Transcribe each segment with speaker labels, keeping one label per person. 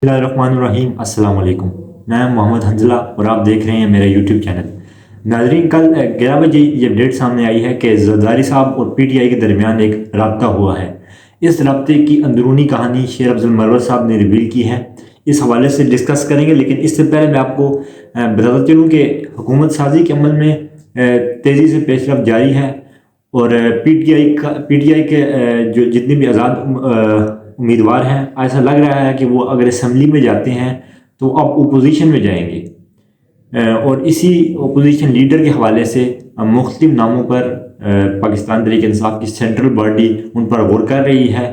Speaker 1: Bismillahirrahmanirrahim। अस्सलाम वालेकुम। मैं मोहम्मद हंजला और आप देख रहे हैं मेरा यूट्यूब चैनल। नाजरीन, कल 11 बजे ये अपडेट सामने आई है कि जरदारी साहब और पीटीआई के दरमियान एक रब्ता हुआ है। इस रब्ते की अंदरूनी कहानी शेर अफजल मरवत साहब ने रिवील की है। इस हवाले से डिस्कस करेंगे, लेकिन इससे पहले मैं आपको बताता चलूँ कि हुकूमत साजी के अमल में तेज़ी से पेशरफ जारी है और पीटीआई के जो जितने भी आज़ाद उम्मीदवार हैं, ऐसा लग रहा है कि वो अगर असम्बली में जाते हैं तो अब ओपोजिशन में जाएंगे। और इसी ओपोजिशन लीडर के हवाले से मुख्तलिफ नामों पर पाकिस्तान तहरीक इंसाफ की सेंट्रल बॉडी उन पर गौर कर रही है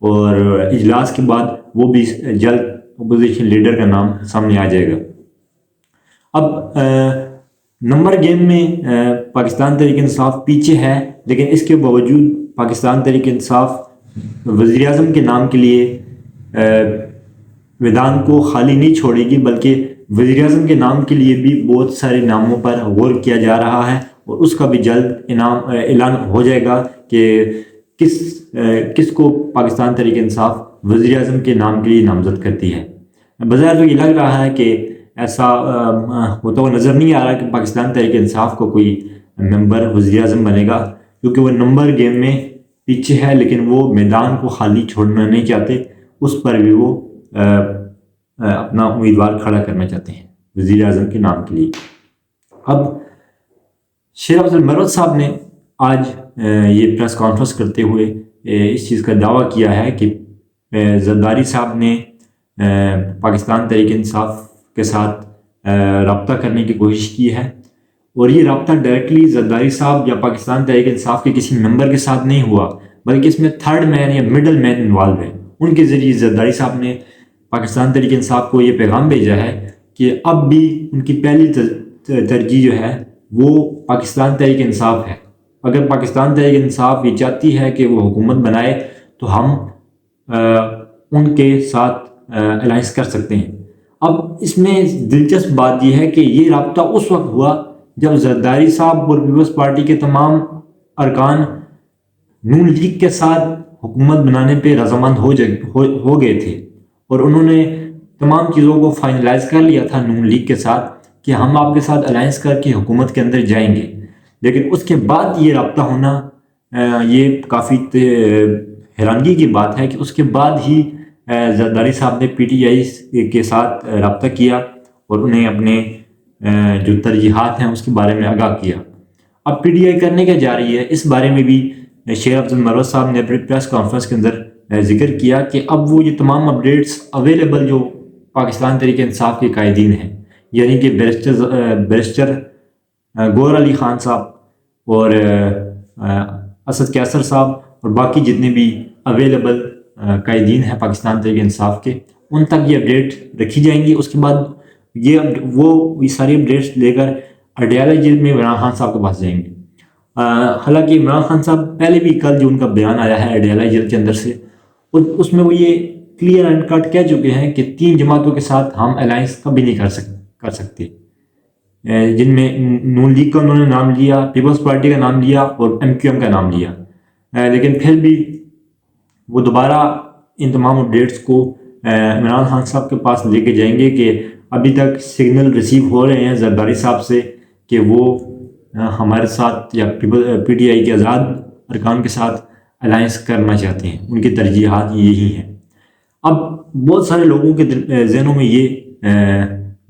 Speaker 1: और इजलास के बाद वो भी जल्द ओपोजिशन लीडर का नाम सामने आ जाएगा। अब नंबर गेम में पाकिस्तान तहरीक इंसाफ पीछे है, लेकिन इसके बावजूद पाकिस्तान तहरीक इंसाफ वज़ीर आज़म के नाम के लिए मैदान को खाली नहीं छोड़ेगी, बल्कि वज़ीर आज़म के नाम के लिए भी बहुत सारे नामों पर गौर किया जा रहा है और उसका भी जल्द ऐलान हो जाएगा कि किसको पाकिस्तान तहरीक इंसाफ वज़ीर आज़म के नाम के लिए नामज़द करती है। बज़ाहिर तो ये लग रहा है कि ऐसा होता हुआ नज़र नहीं आ रहा कि पाकिस्तान तहरीक इंसाफ को कोई मेंबर वज़ीर आज़म बनेगा, क्योंकि वो नंबर गेम में पीछे है, लेकिन वो मैदान को खाली छोड़ना नहीं चाहते। उस पर भी वो अपना उम्मीदवार खड़ा करना चाहते हैं वज़ीर आज़म के नाम के लिए। अब शेर अफजल मरवत साहब ने आज ये प्रेस कॉन्फ्रेंस करते हुए इस चीज़ का दावा किया है कि जरदारी साहब ने पाकिस्तान तहरीक इंसाफ के साथ रब्ता करने की कोशिश की है और ये रब्ता डायरेक्टली जरदारी साहब या पाकिस्तान तहरीक इंसाफ के किसी मेंबर के साथ नहीं हुआ, बल्कि इसमें थर्ड मैन या मिडल मैन इन्वॉल्व है। उनके ज़रिए जरदारी साहब ने पाकिस्तान तहरीक इंसाफ को ये पैगाम भेजा है कि अब भी उनकी पहली तरजीह जो है वो पाकिस्तान तहरीक इंसाफ है। अगर पाकिस्तान तहरीक इंसाफ ये चाहती है कि वो हुकूमत बनाए तो हम उनके साथ अलाइंस कर सकते हैं। अब इसमें दिलचस्प बात यह है कि ये रब्ता उस वक्त हुआ जब जरदारी साहब और पीपल्स पार्टी के तमाम अरकान नून लीग के साथ हुकूमत बनाने पे रजामंद हो गए थे और उन्होंने तमाम चीज़ों को फाइनलाइज कर लिया था नून लीग के साथ कि हम आपके साथ अलायंस करके हुकूमत के अंदर जाएंगे। लेकिन उसके बाद ये रब्ता होना ये काफ़ी हैरानगी की बात है कि उसके बाद ही जरदारी साहब ने पीटीआई के साथ रब्ता किया और उन्हें अपने जो तरजीहात हैं उसके बारे में आगाह किया। अब पीटीआई करने क्या जा रही है, इस बारे में भी शेर अफजल मरवत साहब ने अपनी प्रेस कॉन्फ्रेंस के अंदर जिक्र किया कि अब वो ये तमाम अपडेट्स अवेलेबल जो पाकिस्तान तहरीक इंसाफ के कायदीन हैं, यानी कि बैरिस्टर गौहर अली ख़ान साहब और असद कैसर साहब और बाकी जितने भी अवेलेबल कायदीन हैं पाकिस्तान तहरीक इंसाफ के, उन तक ये अपडेट रखी जाएंगी। उसके बाद ये सारी अपडेट्स लेकर अडयाला जेल में इमरान खान साहब के पास जाएंगे। हालांकि इमरान खान साहब पहले भी कल जो उनका बयान आया है अडयाला जेल के अंदर से, उसमें वो ये क्लियर एंड कट कह चुके हैं कि 3 जमातों के साथ हम अलायंस कभी नहीं कर सकते, जिनमें नून लीग का उन्होंने नाम लिया, पीपल्स पार्टी का नाम लिया और MQM का नाम लिया। लेकिन फिर भी वो दोबारा इन तमाम अपडेट्स को इमरान खान साहब के पास लेके जाएंगे कि अभी तक सिग्नल रिसीव हो रहे हैं जरदारी साहब से कि वो हमारे साथ या पीटीआई के आज़ाद अरकान के साथ अलायंस करना चाहते हैं, उनकी तरजीहात यही हैं। अब बहुत सारे लोगों के जहनों में ये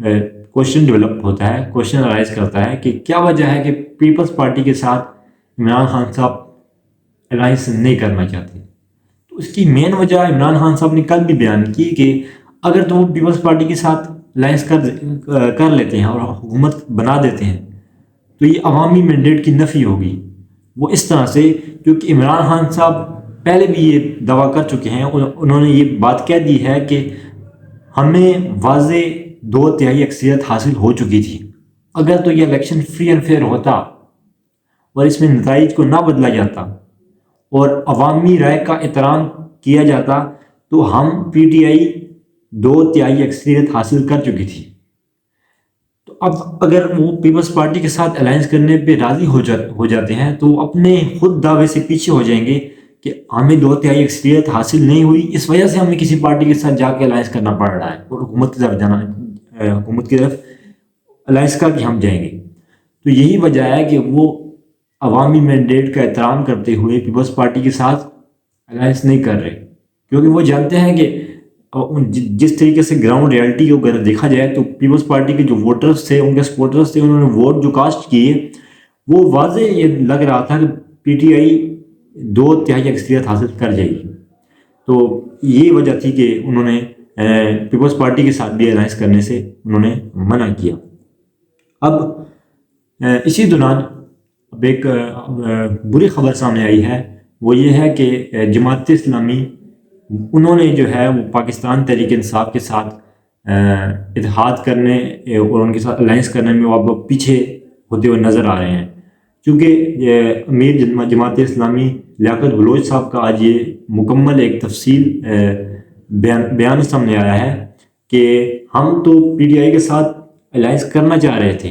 Speaker 1: क्वेश्चन डेवलप होता है, क्वेश्चन अराइज करता है कि क्या वजह है कि पीपल्स पार्टी के साथ इमरान खान साहब अलायंस नहीं करना चाहते। तो इसकी मेन वजह इमरान खान साहब ने कल भी बयान की कि अगर तो वो पीपल्स पार्टी के साथ अलायंस कर लेते हैं और हुकूमत बना देते हैं तो ये अवामी मैंडेट की नफ़ी होगी। वो इस तरह से, क्योंकि इमरान खान साहब पहले भी ये दावा कर चुके हैं, उन्होंने ये बात कह दी है कि हमें वाज़े 2/3 अक्सरियत हासिल हो चुकी थी। अगर तो ये इलेक्शन फ्री एंड फेयर होता और इसमें नताइज को ना बदला जाता और अवामी राय का एहतराम किया जाता तो हम पीटीआई 2/3 अक्सरियत हासिल कर चुकी थी। तो अब अगर वो पीपल्स पार्टी के साथ अलायंस करने पे राज़ी हो जाते हैं तो अपने खुद दावे से पीछे हो जाएंगे کہ ہمیں 2/3 اکثریت حاصل نہیں ہوئی، اس وجہ سے ہمیں کسی پارٹی کے ساتھ جا کے الائنس کرنا پڑ رہا ہے اور حکومت کی طرف حکومت کی طرف الائنس کر کے ہم جائیں گے۔ تو یہی وجہ ہے کہ وہ عوامی مینڈیٹ کا احترام کرتے ہوئے پیپلز پارٹی کے ساتھ الائنس نہیں کر رہے، کیونکہ وہ جانتے ہیں کہ جس طریقے سے گراؤنڈ ریالٹی کو اگر دیکھا جائے تو پیپلز پارٹی کے جو ووٹرز تھے، ان کے سپورٹرز تھے، انہوں نے ووٹ جو کاسٹ کیے، وہ واضح یہ لگ رہا تھا کہ پی ٹی آئی 2/3 اکثریت حاصل کر جائے گی۔ تو یہ وجہ تھی کہ انہوں نے پیپلز پارٹی کے ساتھ بھی الائنس کرنے سے انہوں نے منع کیا۔ اب اسی دوران اب ایک بری خبر سامنے آئی ہے، وہ یہ ہے کہ جماعت اسلامی انہوں نے جو ہے وہ پاکستان تحریک انصاف کے ساتھ اتحاد کرنے اور ان کے ساتھ الائنس کرنے میں وہ اب پیچھے ہوتے ہوئے نظر آ رہے ہیں، چونکہ امیر جماعت اسلامی لیاقت بلوچ صاحب کا آج یہ مکمل ایک تفصیل بیان سامنے آیا ہے کہ ہم تو پی ٹی آئی کے ساتھ الائنس کرنا چاہ رہے تھے،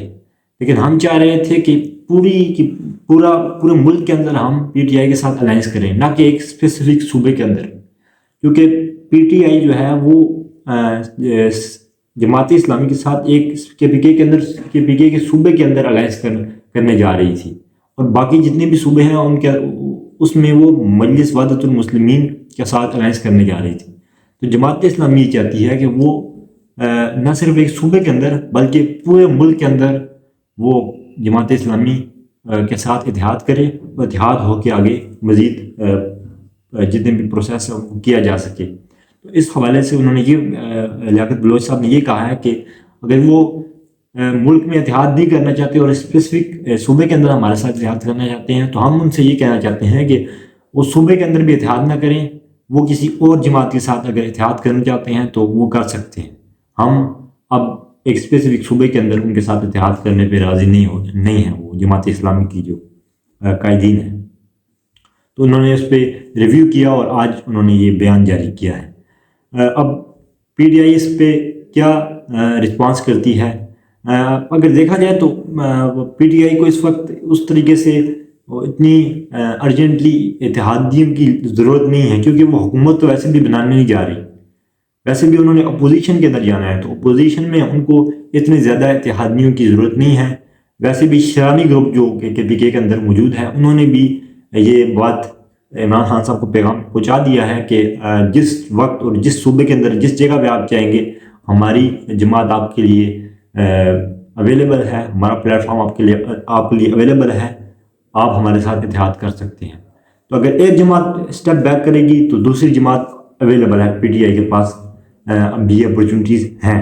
Speaker 1: لیکن ہم چاہ رہے تھے کہ پورے ملک کے اندر ہم پی ٹی آئی کے ساتھ الائنس کریں، نہ کہ ایک اسپیسیفک صوبے کے اندر، کیونکہ پی ٹی آئی جو ہے وہ جماعت اسلامی کے ساتھ ایک کے پی کے کے صوبے کے اندر الائنس کرنے جا رہی تھی، اور باقی جتنے بھی صوبے ہیں ان کے اس میں وہ مجلس وحدت المسلمین کے ساتھ الائنس کرنے جا رہی تھی۔ تو جماعت اسلامی یہ چاہتی ہے کہ وہ نہ صرف ایک صوبے کے اندر بلکہ پورے ملک کے اندر وہ جماعت اسلامی کے ساتھ اتحاد کرے اور اتحاد ہو کے آگے مزید جتنے بھی پروسیس ہے وہ کیا جا سکے۔ تو اس حوالے سے انہوں نے یہ لیاقت بلوچ صاحب نے یہ کہا ہے کہ اگر وہ ملک میں اتحاد نہیں کرنا چاہتے اور اسپیسیفک صوبے کے اندر ہمارے ساتھ اتحاد کرنا چاہتے ہیں، تو ہم ان سے یہ کہنا چاہتے ہیں کہ وہ صوبے کے اندر بھی اتحاد نہ کریں، وہ کسی اور جماعت کے ساتھ اگر اتحاد کرنا چاہتے ہیں تو وہ کر سکتے ہیں۔ ہم اب ایک اسپیسیفک صوبے کے اندر ان کے ساتھ اتحاد کرنے پہ راضی نہیں ہیں وہ جماعت اسلامی کی جو قائدین ہیں۔ تو انہوں نے اس پہ ریویو کیا اور آج انہوں نے یہ بیان جاری کیا ہے۔ اب پی ٹی آئی اس پہ کیا رسپانس کرتی ہے؟ اگر دیکھا جائے تو پی ٹی آئی کو اس وقت اس طریقے سے اتنی ارجنٹلی اتحادیوں کی ضرورت نہیں ہے، کیونکہ وہ حکومت تو ویسے بھی بنانے نہیں جا رہی، ویسے بھی انہوں نے اپوزیشن کے اندر جانا ہے، تو اپوزیشن میں ان کو اتنے زیادہ اتحادیوں کی ضرورت نہیں ہے۔ ویسے بھی شرانی گروپ جو کے پی کے اندر موجود ہے، انہوں نے بھی یہ بات عمران خان صاحب کو پیغام پہنچا دیا ہے کہ جس وقت اور جس صوبے کے اندر جس جگہ پہ آپ چاہیں گے، ہماری جماعت آپ کے لیے اویلیبل ہے، ہمارا پلیٹ فارم آپ کے لیے اویلیبل ہے، آپ ہمارے ساتھ اتحاد کر سکتے ہیں۔ تو اگر ایک جماعت اسٹیپ بیک کرے گی تو دوسری جماعت اویلیبل ہے، پی ٹی آئی کے پاس اب بھی اپرچونیٹیز ہیں۔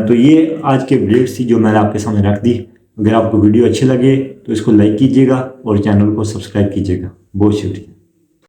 Speaker 1: تو یہ آج کے اپڈیٹس تھی جو میں نے آپ کے سامنے رکھ دی۔ اگر آپ کو ویڈیو اچھے لگے تو اس کو لائک کیجیے گا اور چینل کو سبسکرائب کیجیے گا۔ بہت شکریہ۔